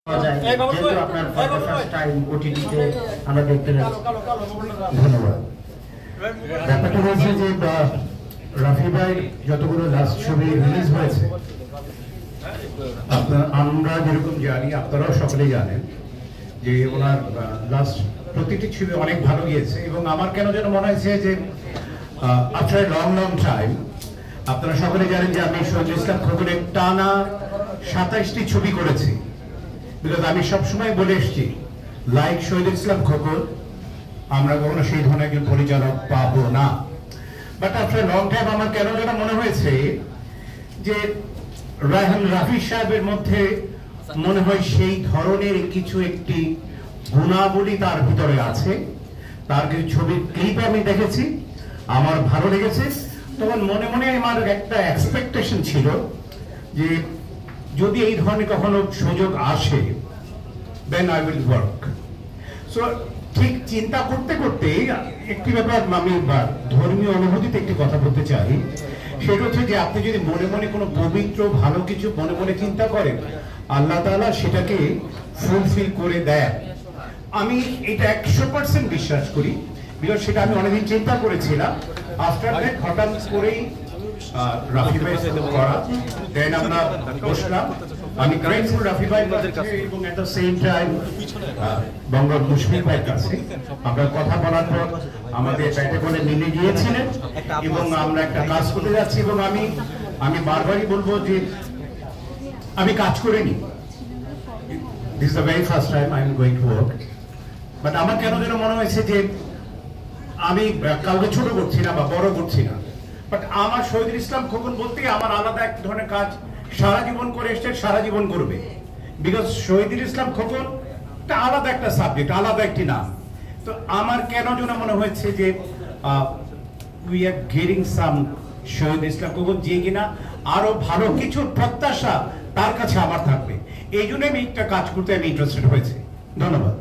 আপনার first time ওটিটিতে আমরা দেখতে পাচ্ছি। ধন্যবাদ। ব্যাপারটা হয়েছে যে রাফি ভাই যতগুলো লাস্ট ছবি রিলিজ হয়েছে, আমরা যেরকম জানি, আপনারাও সকলেই জানেন যে ওনার লাস্ট প্রতিটি ছবি অনেক ভালো গিয়েছে। এবং আমার কেন যেন মনে হয়েছে যে আফটার লং টাইম, আপনারা সকলে জানেন যে আমি শহীদুল ইসলাম খোকনের টানা 27টি ছবি করেছি। বিকজ আমি সবসময় বলে এসছি, লাইক শহীদুল ইসলাম খোকন আমরা কখনো সেই ধরনের একজন পরিচালক পাবো না। বাট আফটার লং টাইম আমার কেন যেন মনে হয়েছে যে রায়হান রাফি সাহেবের মধ্যে মনে হয় সেই ধরনের কিছু একটি গুণাবলী তার ভিতরে আছে। তার কিছু ছবির ক্লিপ আমি দেখেছি, আমার ভালো লেগেছে। তখন মনে মনে আমার একটা এক্সপেকটেশন ছিল যে যদি এই ধরনের কখনো সুযোগ আসে, then I will work. So ঠিক চিন্তা করতে করতে একটি ব্যাপার আমি ধর্মীয় অনুভূতিতে একটি কথা বলতে চাই। সেটা হচ্ছে যে আপনি যদি মনে মনে কোনো পবিত্র ভালো কিছু মনে মনে চিন্তা করেন, আল্লাহ তাআলা সেটাকে ফুলফিল করে দেয়। আমি এটা 100% বিশ্বাস করি। বিকজ সেটা আমি অনেকদিন চিন্তা করেছিলাম। আফটার দ্যাট হঠাৎ করেই রাফি ভাই করা, দেন আমরা বসলাম। আমি গ্রেটফুল রাফি ভাইয়ের কাছে এবং এট দ্য সেম টাইম বঙ্গ মুশফিক ভাইয়ের কাছে। আমরা কথা বলার পর আমাদের ব্যাটে বলে মিলে গিয়েছিলেন এবং আমরা একটা কাজ করতে যাচ্ছি। এবং আমি বারবারই বলবো যে আমি কাজ করিনি, this is the very first time I am going to work. But আমার কেন যেন মনে হয়েছে যে আমি কাউকে ছোট করছি না বা বড় করছি না। বাট আমার শহীদুল ইসলাম খোকন বলতে আমার আলাদা এক ধরনের কাজ সারা জীবন করে এসছে, সারা জীবন করবে। বিকজ শহীদুল ইসলাম খোকন একটা আলাদা একটা সাবজেক্ট, আলাদা একটি নাম। তো আমার কেন যেন মনে হয়েছে যে we are getting some Shahidul Islam Khokon, যে কিনা আরো ভালো কিছু প্রত্যাশা তার কাছে আমার থাকবে। এই জন্য আমি একটা কাজ করতে আমি ইন্টারেস্টেড হয়েছি। ধন্যবাদ।